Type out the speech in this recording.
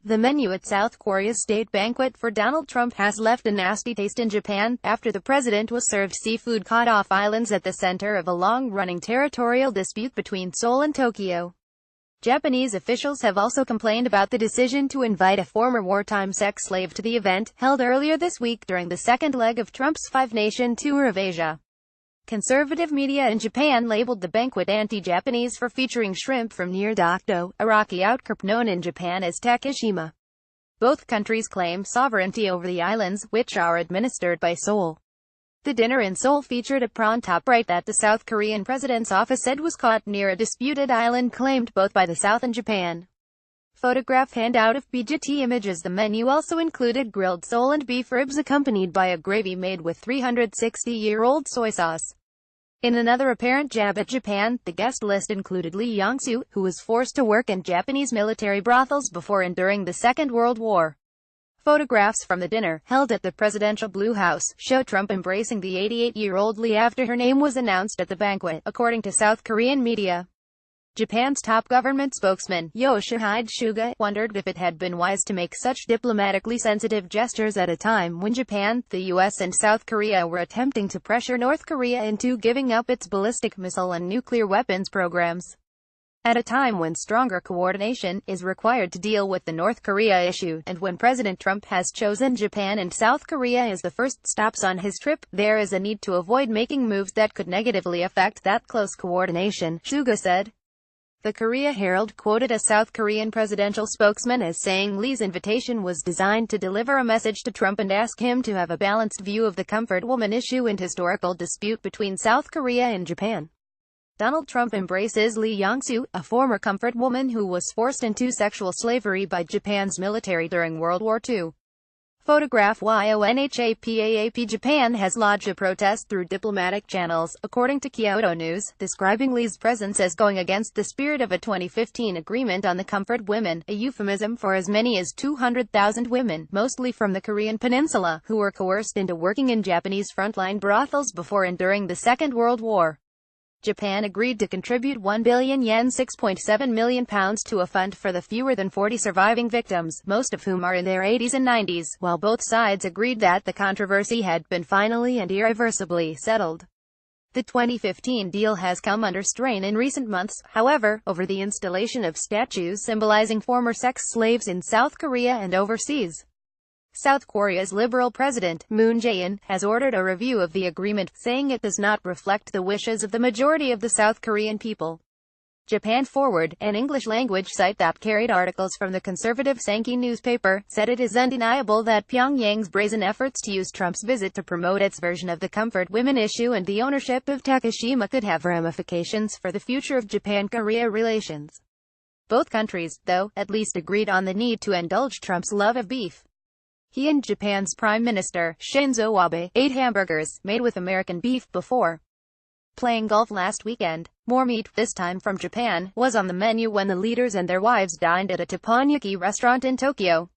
The menu at South Korea's state banquet for Donald Trump has left a nasty taste in Japan, after the president was served seafood caught off islands at the center of a long-running territorial dispute between Seoul and Tokyo. Japanese officials have also complained about the decision to invite a former wartime sex slave to the event, held earlier this week during the second leg of Trump's five-nation tour of Asia. Conservative media in Japan labeled the banquet anti-Japanese for featuring shrimp from near Dokdo, a rocky outcrop known in Japan as Takeshima. Both countries claim sovereignty over the islands, which are administered by Seoul. The dinner in Seoul featured a prawn top right that the South Korean president's office said was caught near a disputed island claimed both by the South and Japan. Photograph handout of BGT images. The menu also included grilled sole and beef ribs accompanied by a gravy made with 360-year-old soy sauce. In another apparent jab at Japan, the guest list included Lee Young-soo, who was forced to work in Japanese military brothels before and during the Second World War. Photographs from the dinner, held at the presidential Blue House, show Trump embracing the 88-year-old Lee after her name was announced at the banquet, according to South Korean media. Japan's top government spokesman, Yoshihide Suga, wondered if it had been wise to make such diplomatically sensitive gestures at a time when Japan, the US and South Korea were attempting to pressure North Korea into giving up its ballistic missile and nuclear weapons programs. At a time when stronger coordination is required to deal with the North Korea issue, and when President Trump has chosen Japan and South Korea as the first stops on his trip, there is a need to avoid making moves that could negatively affect that close coordination, Suga said. The Korea Herald quoted a South Korean presidential spokesman as saying Lee's invitation was designed to deliver a message to Trump and ask him to have a balanced view of the comfort woman issue and historical dispute between South Korea and Japan. Donald Trump embraces Lee Young-soo, a former comfort woman who was forced into sexual slavery by Japan's military during World War II. Photograph YONHAPAAP. Japan has lodged a protest through diplomatic channels, according to Kyodo News, describing Lee's presence as going against the spirit of a 2015 agreement on the comfort women, a euphemism for as many as 200,000 women, mostly from the Korean peninsula, who were coerced into working in Japanese frontline brothels before and during the Second World War. Japan agreed to contribute 1 billion yen £6.7 million to a fund for the fewer than 40 surviving victims, most of whom are in their 80s and 90s, while both sides agreed that the controversy had been finally and irreversibly settled. The 2015 deal has come under strain in recent months, however, over the installation of statues symbolizing former sex slaves in South Korea and overseas. South Korea's Liberal President, Moon Jae-in, has ordered a review of the agreement, saying it does not reflect the wishes of the majority of the South Korean people. Japan Forward, an English-language site that carried articles from the conservative Sankei newspaper, said it is undeniable that Pyongyang's brazen efforts to use Trump's visit to promote its version of the comfort women issue and the ownership of Takeshima could have ramifications for the future of Japan-Korea relations. Both countries, though, at least agreed on the need to indulge Trump's love of beef. He and Japan's Prime Minister, Shinzo Abe, ate hamburgers, made with American beef, before playing golf last weekend. More meat, this time from Japan, was on the menu when the leaders and their wives dined at a teppanyaki restaurant in Tokyo.